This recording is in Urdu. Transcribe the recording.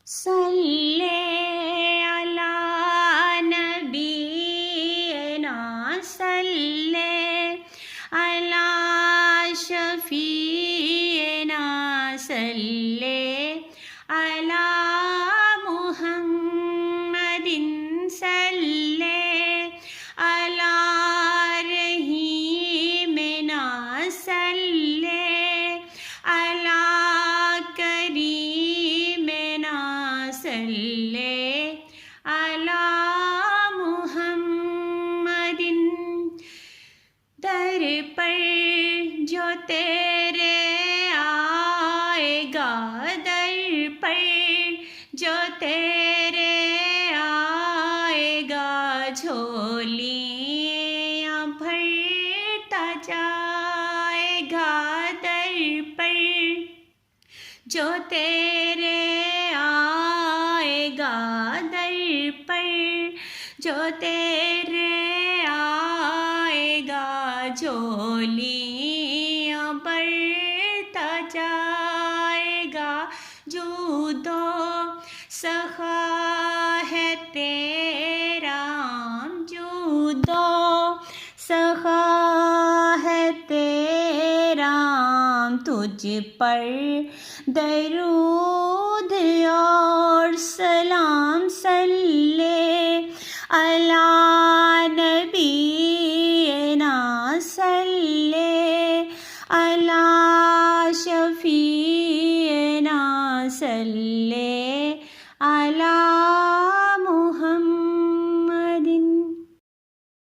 صلی علی نبینا صلی علی شفیعنا صلی علی محمد صلی علی رحیمنا صلی علی کریمنا صلی علی محمد در پر جو تیرے آئے گا در پر جو تیرے آئے گا جھولیاں بھرتا جائے گا در پر جو تیرے آئے گا در پر جو تیرے آئے گا جھولیاں بھرتا جائے گا جود و سخا ہے تیرا جود و سخا ہے تیرا تجھ پر درود اور سلام صلی علی نبینا صلی علی شفیعنا صلی